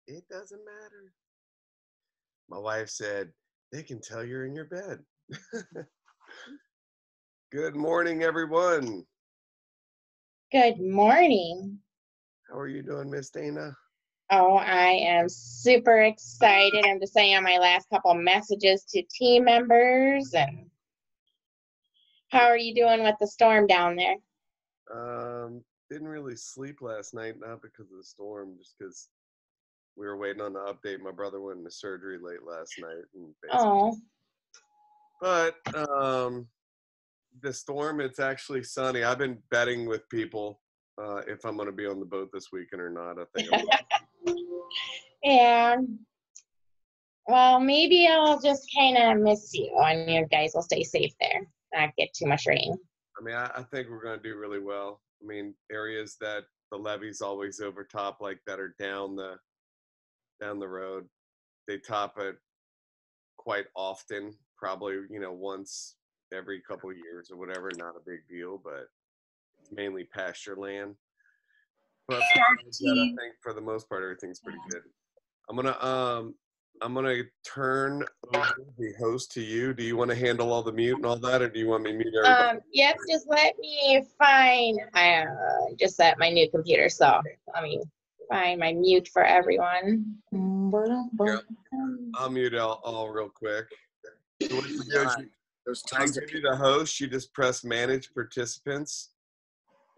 it doesn't matter. My wife said, they can tell you're in your bed. Good morning, everyone. Good morning. How are you doing, Miss Dana? Oh, I am super excited. I'm just saying on my last couple messages to team members. And how are you doing with the storm down there? Didn't really sleep last night, not because of the storm, just because we were waiting on the update. My brother went into surgery late last night. Oh. But the storm, it's actually sunny. I've been betting with people if I'm going to be on the boat this weekend or not. I think I'm Yeah. Well, maybe I'll just kind of miss you, and you guys will stay safe there, not get too much rain. I mean, I think we're going to do really well. I mean, areas that the levees always overtop, like that are down the road, they top it quite often, probably, once every couple of years or whatever. Not a big deal, but it's mainly pasture land. But I think for the most part, everything's pretty good. I'm gonna turn over the host to you. Do you want to handle all the mute and all that, or do you want me to mute everybody? Yep, just let me find, I just set my new computer, so let me find my mute for everyone. Here, I'll mute all real quick. So what you do is I'll give you the host. You just press manage participants,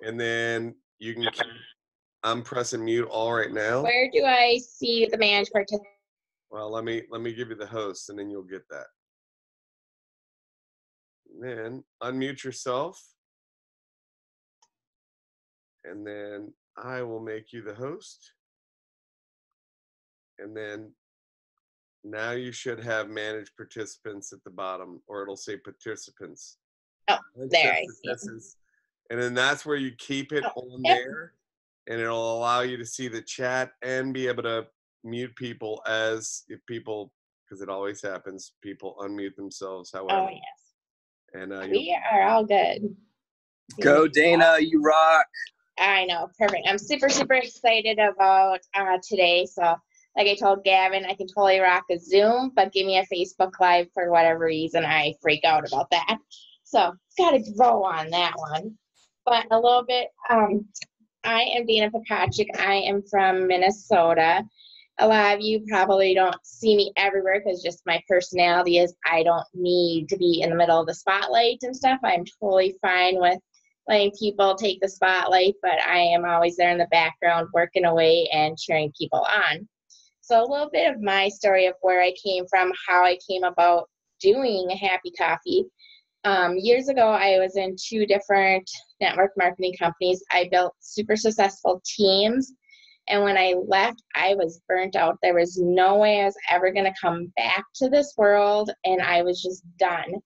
and then you can. I'm pressing mute all right now. Where do I see the manage participants? Well, let me give you the host, and then you'll get that. And then unmute yourself, and then I will make you the host. And then now you should have manage participants at the bottom, or it'll say participants. Oh, there I see. And then that's where you keep it on there, and it'll allow you to see the chat and be able to mute people as if people, because it always happens, people unmute themselves. However, oh yes, and we are all good. Go Dana, you rock. I know, perfect. I'm super excited about today. So like I told Gavin, I can totally rock a Zoom, but give me a Facebook Live for whatever reason. I freak out about that. So got to grow on that one. But a little bit, I am Dana Pechacek. I am from Minnesota. A lot of you probably don't see me everywhere because just my personality is I don't need to be in the middle of the spotlight and stuff. I'm totally fine with letting people take the spotlight, but I am always there in the background working away and cheering people on. So a little bit of my story of where I came from, how I came about doing Happy Coffee. Years ago, I was in 2 different network marketing companies. I built super successful teams. And when I left, I was burnt out. There was no way I was ever going to come back to this world, and I was just done.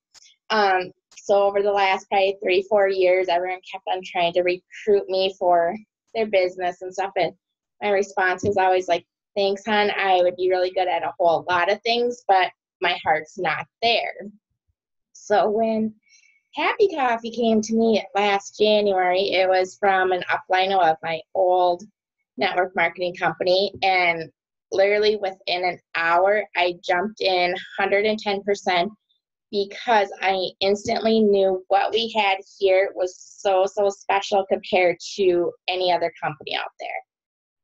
So over the last probably 3-4 years, everyone kept on trying to recruit me for their business and stuff. And my response was always like, thanks, hon. I would be really good at a whole lot of things, but my heart's not there. So when Happy Coffee came to me last January, it was from an upline of my old network marketing company. And literally within an hour, I jumped in 110%. Because I instantly knew what we had here was so special compared to any other company out there.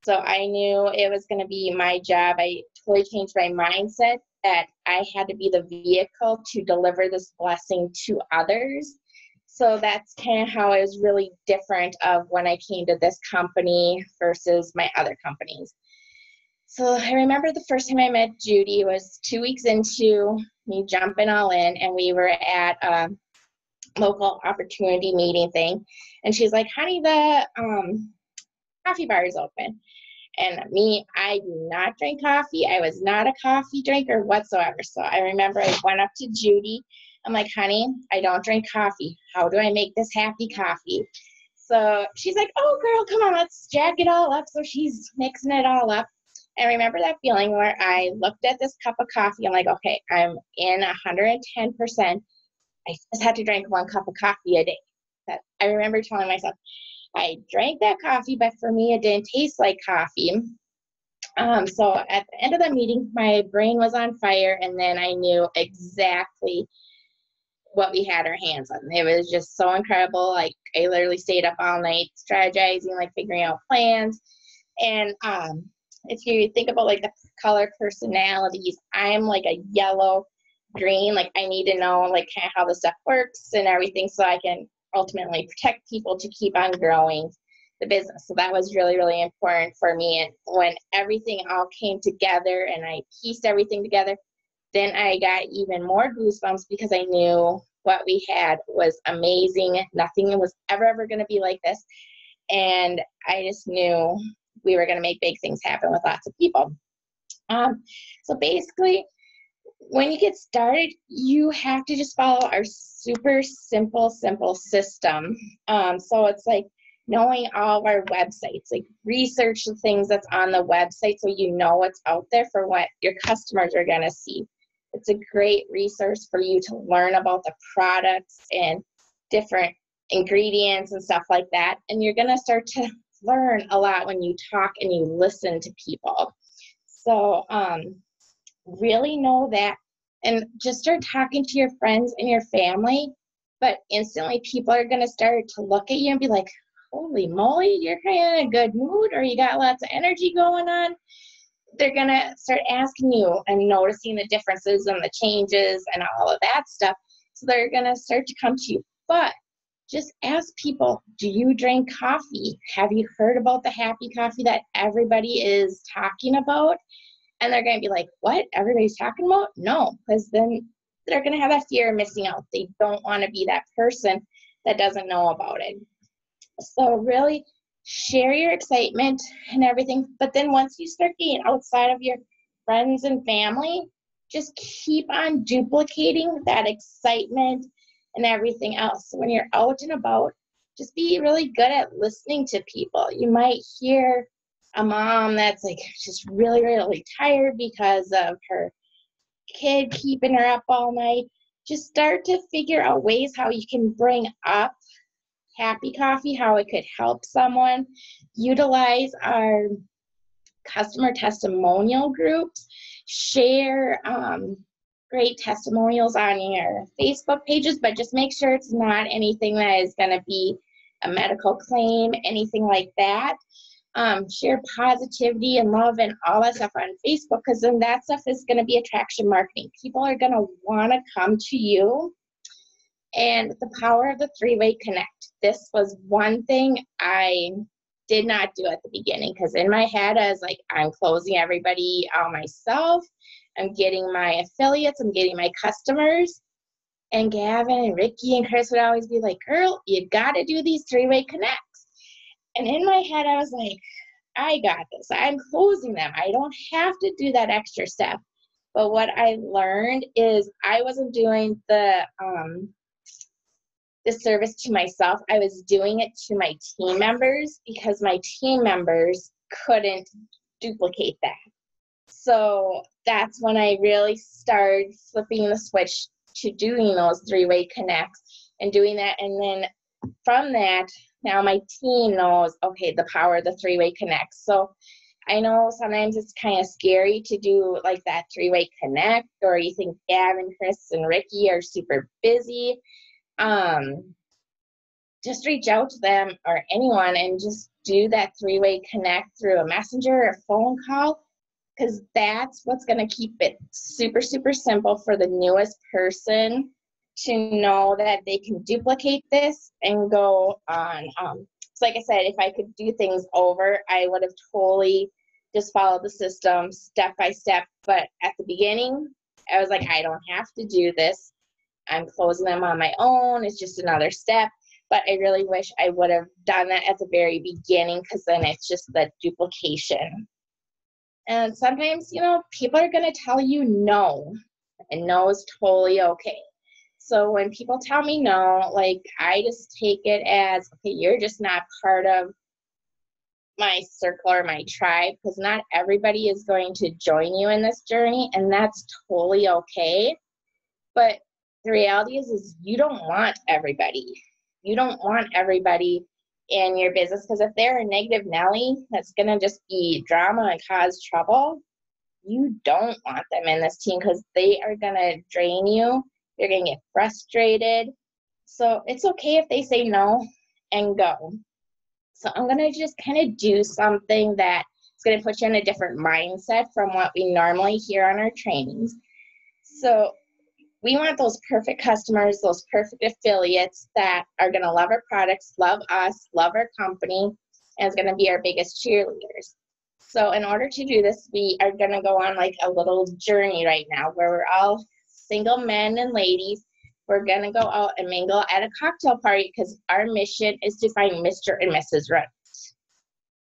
So I knew it was going to be my job. I totally changed my mindset that I had to be the vehicle to deliver this blessing to others. So that's kind of how it was really different of when I came to this company versus my other companies. So I remember the first time I met Judy was 2 weeks into me jumping all in, and we were at a local opportunity meeting thing. And she's like, honey, the coffee bar is open. And me, I do not drink coffee. I was not a coffee drinker whatsoever. So I remember I went up to Judy. I'm like, honey, I don't drink coffee. How do I make this happy coffee? So she's like, oh, girl, come on, let's jack it all up. So she's mixing it all up. I remember that feeling where I looked at this cup of coffee. I'm like, okay, I'm in 110%. I just had to drink 1 cup of coffee a day. I remember telling myself, I drank that coffee, but for me, it didn't taste like coffee. So at the end of the meeting, my brain was on fire, and then I knew exactly what we had our hands on. It was just so incredible. Like, I literally stayed up all night strategizing, like figuring out plans. And if you think about like the color personalities, I'm like a yellow green. Like, I need to know like kind of how the stuff works and everything so I can ultimately protect people to keep on growing the business. So that was really, really important for me. And when everything all came together and I pieced everything together, then I got even more goosebumps because I knew what we had was amazing. Nothing was ever going to be like this. And I just knew we were going to make big things happen with lots of people. So basically, when you get started, you have to just follow our super simple system. So it's like knowing all of our websites, like research the things that's on the website so you know what's out there for what your customers are going to see. It's a great resource for you to learn about the products and different ingredients and stuff like that. And you're going to start to learn a lot when you talk and you listen to people. So really know that, and just start talking to your friends and your family. But instantly people are going to start to look at you and be like, holy moly, you're kind of in a good mood, or you got lots of energy going on. They're going to start asking you and noticing the differences and the changes and all of that stuff. So they're going to start to come to you. But just ask people, do you drink coffee? Have you heard about the happy coffee that everybody is talking about? And they're going to be like, what? Everybody's talking about? No, because then they're going to have that fear of missing out. They don't want to be that person that doesn't know about it. So really share your excitement and everything. But then once you start getting outside of your friends and family, just keep on duplicating that excitement and everything else. So when you're out and about, just be really good at listening to people. You might hear a mom that's like just really, really tired because of her kid keeping her up all night. Just start to figure out ways how you can bring up happy coffee, how it could help someone. Utilize our customer testimonial groups. Share great testimonials on your Facebook pages, but just make sure it's not anything that is going to be a medical claim, anything like that. Share positivity and love and all that stuff on Facebook, because then that stuff is going to be attraction marketing. People are going to want to come to you. And the power of the three-way connect. This was one thing I did not do at the beginning, because in my head I was like, I'm closing everybody out myself. I'm getting my affiliates. I'm getting my customers. And Gavin and Ricky and Chris would always be like, girl, you got to do these three-way connects. And in my head I was like, I got this. I'm closing them. I don't have to do that extra step. But what I learned is I wasn't doing the service to myself. I was doing it to my team members because my team members couldn't duplicate that. So that's when I really started flipping the switch to doing those three-way connects and doing that. And then from that, now my team knows, okay, the power of the three-way connects. So I know sometimes it's kind of scary to do like that three-way connect, or you think Gavin, Chris, and Ricky are super busy. Just reach out to them or anyone and just do that three-way connect through a messenger or a phone call, because that's what's going to keep it super, super simple for the newest person to know that they can duplicate this and go on. So like I said, if I could do things over, I would have totally just followed the system step by step. But at the beginning, I was like, I don't have to do this. I'm closing them on my own. It's just another step. But I really wish I would have done that at the very beginning, because then it's just the duplication. And sometimes, you know, people are going to tell you no, and no is totally okay. So when people tell me no, like, I just take it as, okay, you're just not part of my circle or my tribe, because not everybody is going to join you in this journey, and that's totally okay. But the reality is you don't want everybody. You don't want everybody in your business, because if they're a negative Nelly that's going to just be drama and cause trouble, you don't want them in this team because they are going to drain you. You're going to get frustrated. So it's okay if they say no and go. So I'm going to just kind of do something that is going to put you in a different mindset from what we normally hear on our trainings. So we want those perfect customers, those perfect affiliates that are going to love our products, love us, love our company, and is going to be our biggest cheerleaders. So in order to do this, we are going to go on like a little journey right now where we're all single men and ladies. We're going to go out and mingle at a cocktail party because our mission is to find Mr. and Mrs. Right.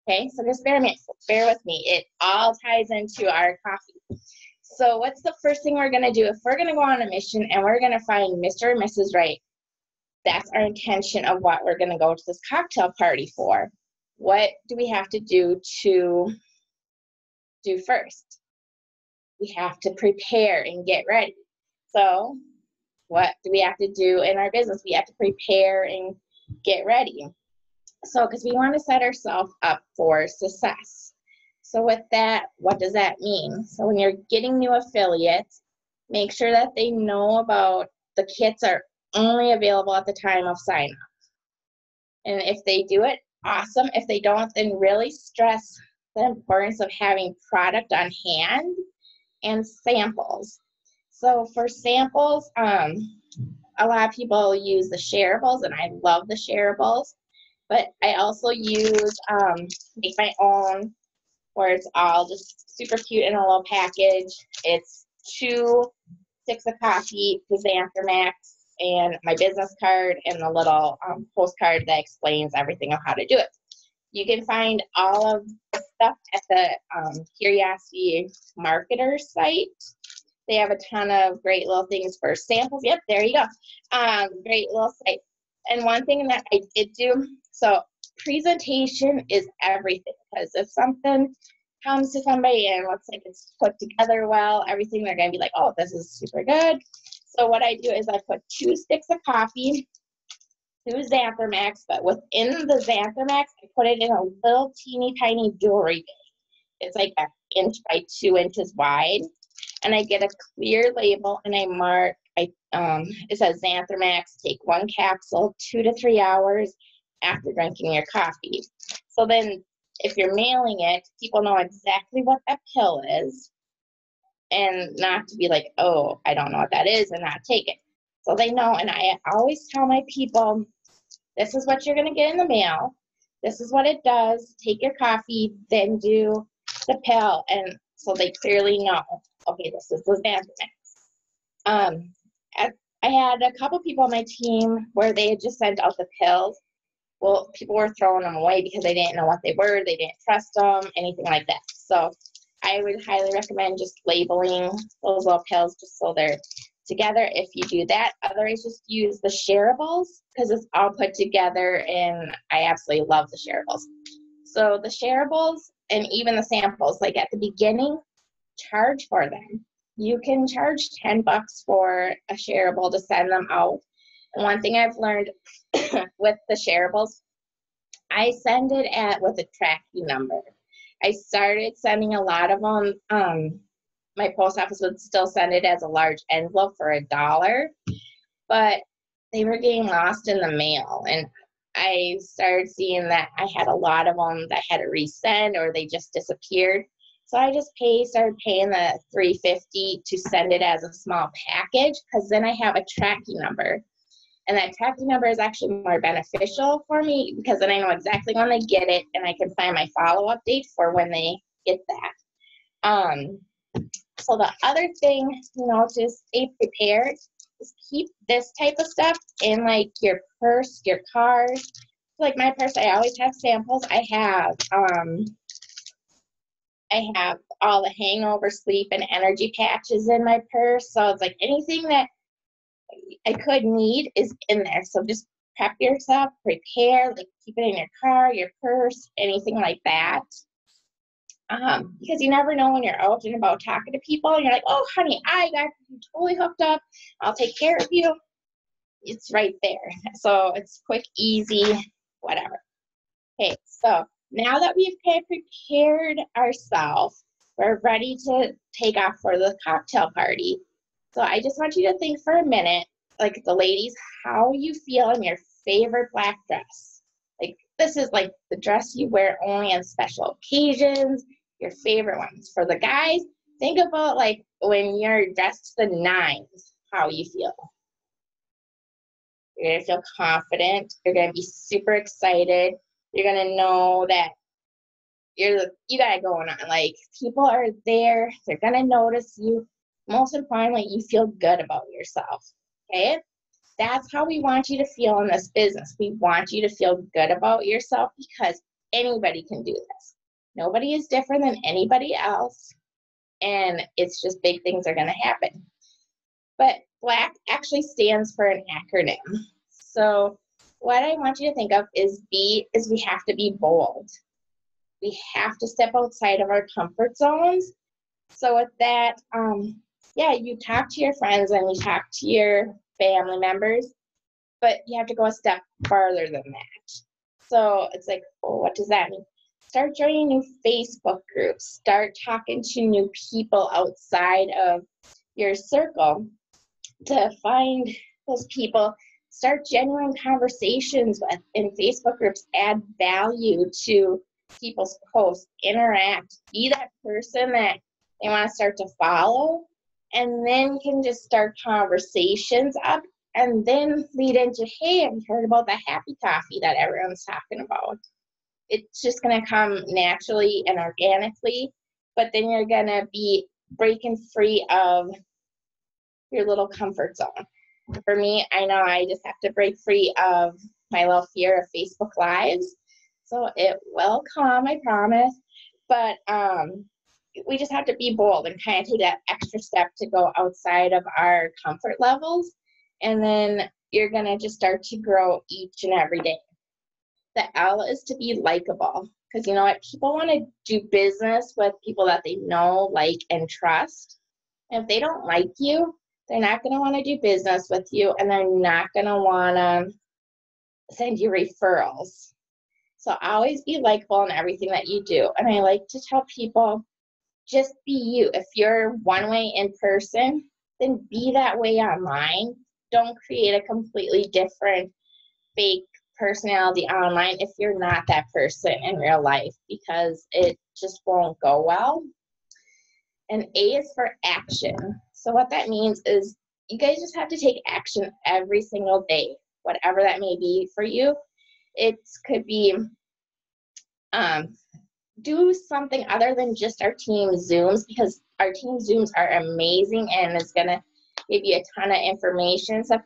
Okay, so just bear with me. It all ties into our coffee. So what's the first thing we're going to do? If we're going to go on a mission and we're going to find Mr. and Mrs. Right, that's our intention of what we're going to go to this cocktail party for. What do we have to do first? We have to prepare and get ready. So what do we have to do in our business? We have to prepare and get ready. So because we want to set ourselves up for success. So with that, what does that mean? So when you're getting new affiliates, make sure that they know about the kits are only available at the time of sign up. And if they do it, awesome. If they don't, then really stress the importance of having product on hand and samples. So for samples, a lot of people use the shareables, and I love the shareables, but I also use make my own, where it's all just super cute in a little package. It's 2 sticks of coffee, Xanthramax, and my business card, and the little postcard that explains everything of how to do it. You can find all of the stuff at the Curiosity Marketer site. They have a ton of great little things for samples. Yep, there you go. Great little site. And one thing that I did do, so presentation is everything, because if something comes to somebody and looks like it's put together well, everything, they're going to be like, oh, this is super good. So what I do is I put 2 sticks of coffee, 2 Xanthramax, but within the Xanthramax, I put it in a little teeny tiny jewelry bag. It's like 1 inch by 2 inches wide. And I get a clear label and I mark, it says Xanthramax, take 1 capsule 2 to 3 hours after drinking your coffee. So then if you're mailing it, people know exactly what that pill is, and not to be like, oh, I don't know what that is, and not take it. So they know, and I always tell my people, this is what you're going to get in the mail. This is what it does. Take your coffee, then do the pill. And so they clearly know, okay, this is the Xanthramax. I had a couple people on my team where they had just sent out the pills. Well, people were throwing them away because they didn't know what they were. They didn't trust them, anything like that. So I would highly recommend just labeling those little pills just so they're together if you do that. Otherwise, just use the shareables because it's all put together, and I absolutely love the shareables. So the shareables and even the samples, like at the beginning, charge for them. You can charge $10 for a shareable to send them out. And one thing I've learned with the shareables, I send it with a tracking number. I started sending a lot of them. My post office would still send it as a large envelope for $1, but they were getting lost in the mail. And I started seeing that I had a lot of them that had to resend or they just disappeared. So I just started paying the $3.50 to send it as a small package, because then I have a tracking number. And that tracking number is actually more beneficial for me because then I know exactly when they get it and I can find my follow-up date for when they get that. So the other thing, to stay prepared is keep this type of stuff in like your purse, your card. Like my purse, I always have samples. I have all the hangover, sleep, and energy patches in my purse. So it's like anything that I could need is in there. So just prep yourself, prepare, like keep it in your car, your purse, anything like that. Because you never know when you're out and about talking to people and you're like, oh, honey, I got you totally hooked up. I'll take care of you. It's right there. So it's quick, easy, whatever. Okay, so now that we've kind of prepared ourselves, we're ready to take off for the cocktail party. So I just want you to think for a minute, like the ladies, how you feel in your favorite black dress. Like this is like the dress you wear only on special occasions, your favorite ones. For the guys, think about like when you're dressed to the nines, how you feel. You're gonna feel confident, you're gonna be super excited, you're gonna know that you got it going on. Like people are there, they're gonna notice you. Most importantly, you feel good about yourself. Okay? That's how we want you to feel in this business. We want you to feel good about yourself because anybody can do this. Nobody is different than anybody else, and it's just big things are gonna happen. But BLACK actually stands for an acronym. So what I want you to think of is we have to be bold. We have to step outside of our comfort zones. So with that, you talk to your friends and you talk to your family members, but you have to go a step farther than that. So it's like, oh, what does that mean? Start joining new Facebook groups. Start talking to new people outside of your circle to find those people. Start genuine conversations with in Facebook groups. Add value to people's posts. Interact. Be that person that they want to start to follow, and then you can just start conversations up, and then lead into, hey, have you heard about the happy coffee that everyone's talking about? It's just going to come naturally and organically, but then you're going to be breaking free of your little comfort zone. For me, I know I just have to break free of my little fear of Facebook Lives. So it will come, I promise. But we just have to be bold and kind of take that extra step to go outside of our comfort levels. And then you're going to just start to grow each and every day. The L is to be likable. Because you know what? People want to do business with people that they know, like, and trust. And if they don't like you, they're not going to want to do business with you, and they're not going to want to send you referrals. So always be likable in everything that you do. And I like to tell people, just be you. If you're one way in person, then be that way online. Don't create a completely different fake personality online if you're not that person in real life, because it just won't go well. And A is for action. So what that means is you guys just have to take action every single day, whatever that may be for you. It could be do something other than just our team Zooms, because our team Zooms are amazing and it's going to give you a ton of information and stuff,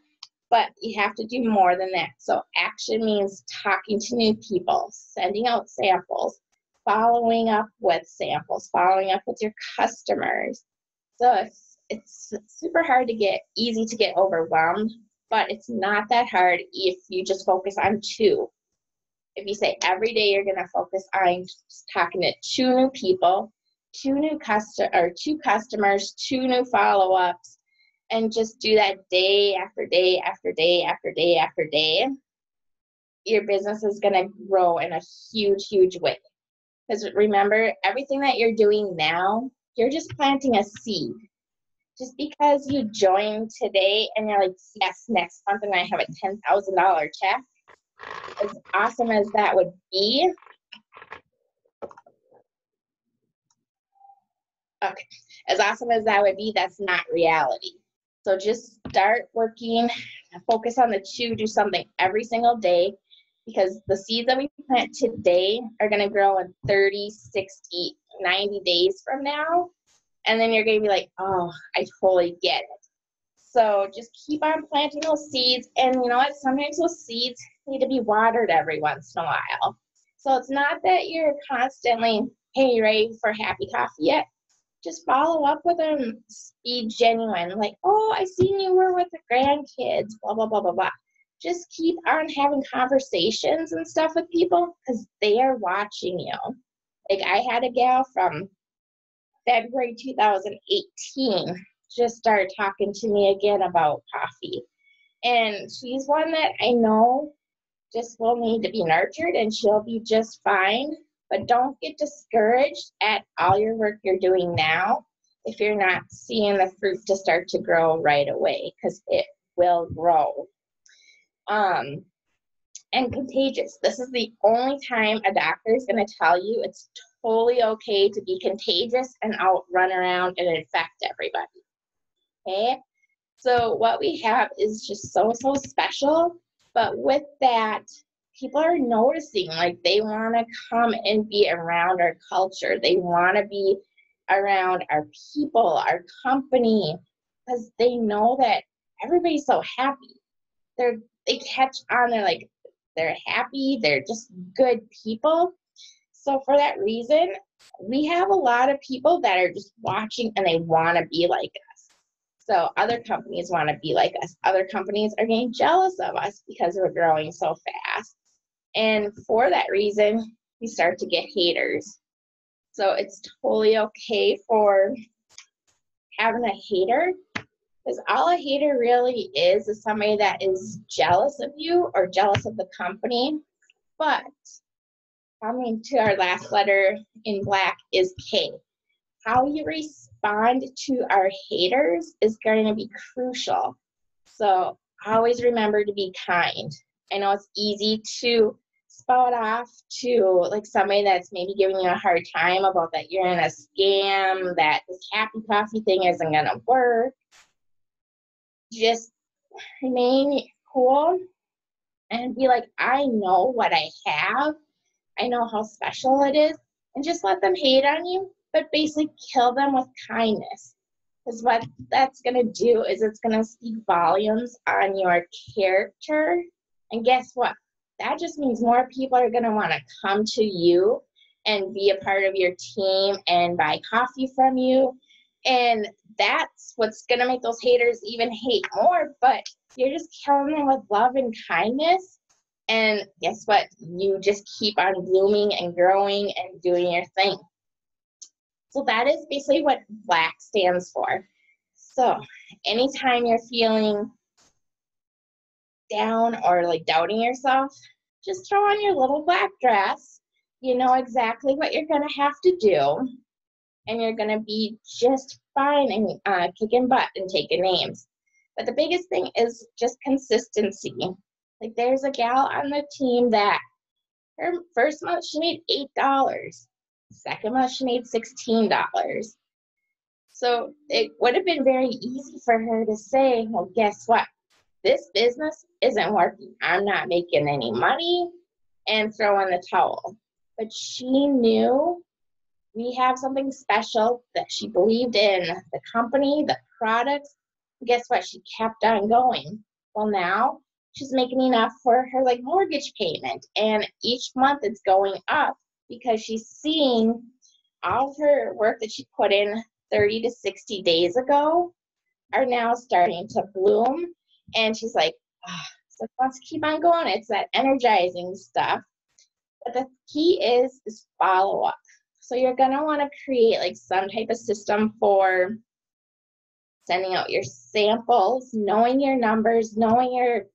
but you have to do more than that. So action means talking to new people, sending out samples, following up with samples, following up with your customers. So it's super hard to easy to get overwhelmed, but it's not that hard if you just focus on two. If you say every day you're going to focus on talking to two new people, two customers, two new follow-ups, and just do that day after day after day after day after day, your business is going to grow in a huge, huge way. Because remember, everything that you're doing now, you're just planting a seed. Just because you joined today and you're like, yes, next month I'm going to have a $10,000 check, as awesome as that would be, that's not reality. So just start working, focus on the two, do something every single day, because the seeds that we plant today are going to grow in 30, 60, 90 days from now. And then you're going to be like, oh, I totally get it. So just keep on planting those seeds. And you know what? Sometimes those seeds need to be watered every once in a while. So it's not that you're constantly, hey, you ready for happy coffee yet? Just follow up with them. Be genuine. Like, oh, I seen you were with the grandkids, blah, blah, blah, blah, blah. Just keep on having conversations and stuff with people because they are watching you. Like I had a gal from February 2018 just started talking to me again about coffee. And she's one that I know just will need to be nurtured and she'll be just fine. But don't get discouraged at all your work you're doing now if you're not seeing the fruit to start to grow right away, because it will grow. And contagious. This is the only time a doctor is going to tell you it's totally okay to be contagious and out run around and infect everybody. Okay? So what we have is just so special. But with that, people are noticing, like, they want to come and be around our culture. They want to be around our people, our company, because they know that everybody's so happy. They catch on, they're happy, they're just good people. So for that reason, we have a lot of people that are just watching and they want to be like us. So other companies want to be like us. Other companies are getting jealous of us because we're growing so fast. And for that reason, we start to get haters. So it's totally okay for having a hater, because all a hater really is somebody that is jealous of you or jealous of the company. But coming to our last letter in black is K. How you respond to our haters is going to be crucial. So always remember to be kind. I know it's easy to spout off to like somebody that's maybe giving you a hard time about that you're in a scam, that this happy coffee thing isn't going to work. Just remain cool and be like, I know what I have. I know how special it is. And just let them hate on you, but basically kill them with kindness. Because what that's going to do is it's going to speak volumes on your character. And guess what? That just means more people are going to want to come to you and be a part of your team and buy coffee from you. And that's what's going to make those haters even hate more. But you're just killing them with love and kindness. And guess what? You just keep on blooming and growing and doing your thing. So that is basically what black stands for. So anytime you're feeling down or like doubting yourself, just throw on your little black dress. You know exactly what you're going to have to do. And you're going to be just fine and kicking butt and taking names. But the biggest thing is just consistency. Like, there's a gal on the team that her first month she made $8. Second month she made $16. So it would have been very easy for her to say, well, guess what? This business isn't working. I'm not making any money, and throw in the towel. But she knew we have something special, that she believed in the company, the products. Guess what? She kept on going. Well, now she's making enough for her like mortgage payment, and each month it's going up because she's seeing all of her work that she put in 30 to 60 days ago are now starting to bloom. And she's like, oh, so let's keep on going. It's that energizing stuff. But the key is follow up. So you're going to want to create like some type of system for sending out your samples, knowing your numbers, knowing your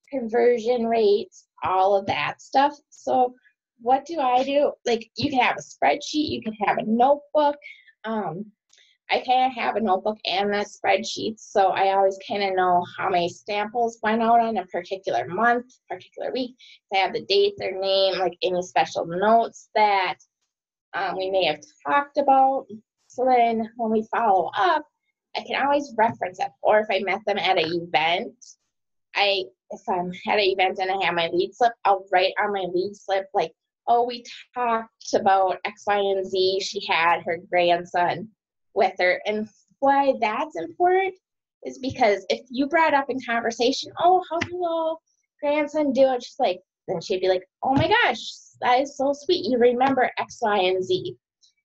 conversion rates, all of that stuff. So what do? Like, you can have a spreadsheet, you can have a notebook. I kind of have a notebook and a spreadsheet, so I always kind of know how many samples went out on a particular month, particular week. I have the date, their name, like any special notes that we may have talked about. So then when we follow up, I can always reference it. Or if I met them at an event, if I'm at an event and I have my lead slip, I'll write on my lead slip, like, oh, we talked about X, Y, and Z. She had her grandson with her. And why that's important is because if you brought up in conversation, oh, how's your little grandson doing? She's like, then she'd be like, oh my gosh, that is so sweet. You remember X, Y, and Z.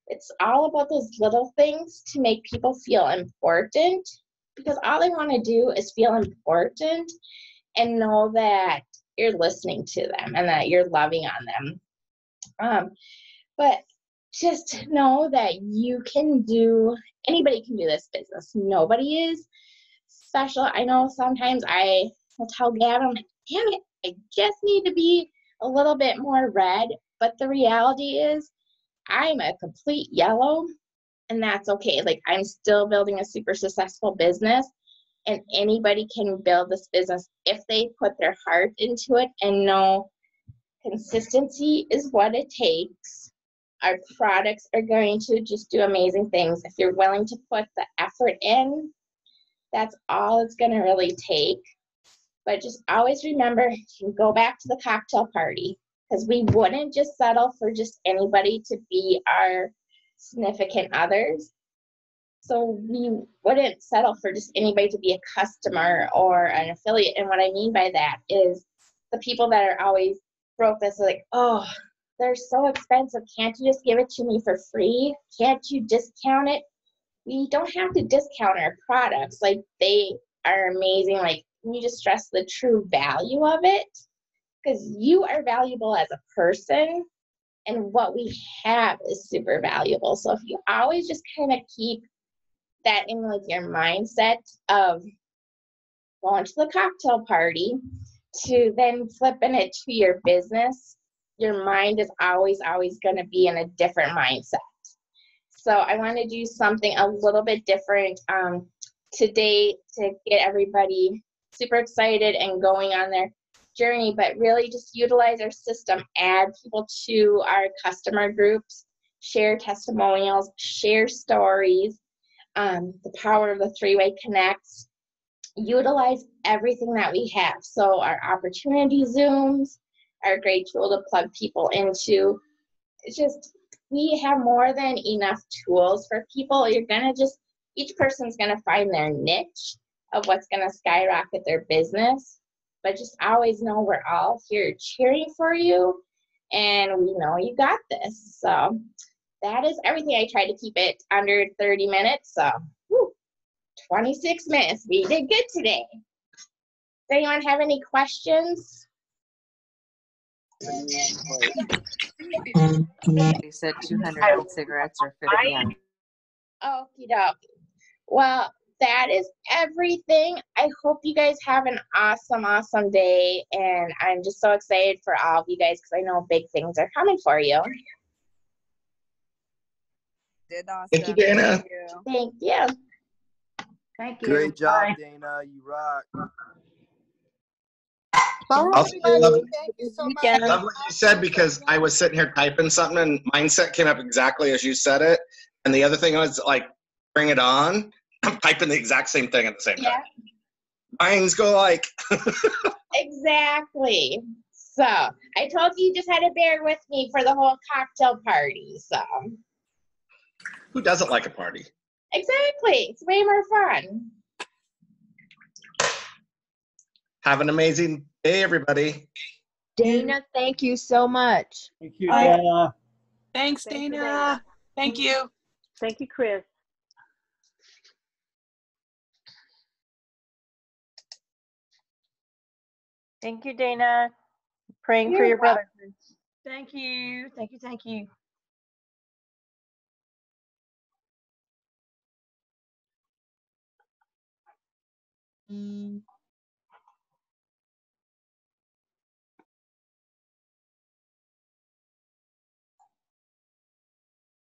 It's all about those little things to make people feel important, because all they want to do is feel important and know that you're listening to them and that you're loving on them. But just know that anybody can do this business. Nobody is special. I know sometimes I will tell Gavin, damn it, I just need to be a little bit more red. But the reality is, I'm a complete yellow, and that's okay. Like, I'm still building a super successful business, and anybody can build this business if they put their heart into it and know consistency is what it takes. Our products are going to just do amazing things. If you're willing to put the effort in, that's all it's going to really take. But just always remember to go back to the cocktail party, because we wouldn't just settle for just anybody to be our significant others. So we wouldn't settle for just anybody to be a customer or an affiliate. And what I mean by that is the people that are always broke, that's like, oh, they're so expensive. Can't you just give it to me for free? Can't you discount it? We don't have to discount our products. Like, they are amazing. Like, can you just stress the true value of it? Because you are valuable as a person, and what we have is super valuable. So if you always just kind of keep that in like your mindset of going to the cocktail party to then flipping it to your business, your mind is always going to be in a different mindset. So I want to do something a little bit different today to get everybody super excited and going on their journey, but really just utilize our system, add people to our customer groups, share testimonials, share stories, the power of the three-way connects, utilize everything that we have. So our opportunity Zooms are a great tool to plug people into. It's just, we have more than enough tools for people. You're gonna just, each person's gonna find their niche of what's gonna skyrocket their business. But just always know we're all here cheering for you, and we know you got this. So that is everything. I try to keep it under 30 minutes. So 26 minutes. We did good today. Does anyone have any questions? They said 200 old cigarettes or 50 on. Okie dokie. Well, that is everything. I hope you guys have an awesome, awesome day. And I'm just so excited for all of you guys because I know big things are coming for you. Did awesome. Thank you, Dana. Thank you. Thank you. Thank you. Great job, Bye. Dana. You rock. All right, Also, I buddy. love, Thank you so I much. love what you said because I was sitting here typing something and mindset came up exactly as you said it. And the other thing was like, bring it on. I'm typing the exact same thing at the same time. Minds go like. Exactly. So I told you just had to bear with me for the whole cocktail party. So Who doesn't like a party? exactly. It's way more fun. Have an amazing day, everybody. Dana, thank you so much. Thank you, Bye. Dana. Thanks, Thank you, Dana. Dana. Thank you. Thank you, Chris. Thank you, Dana. Praying for You're your brother. Thank you. Thank you. Thank you.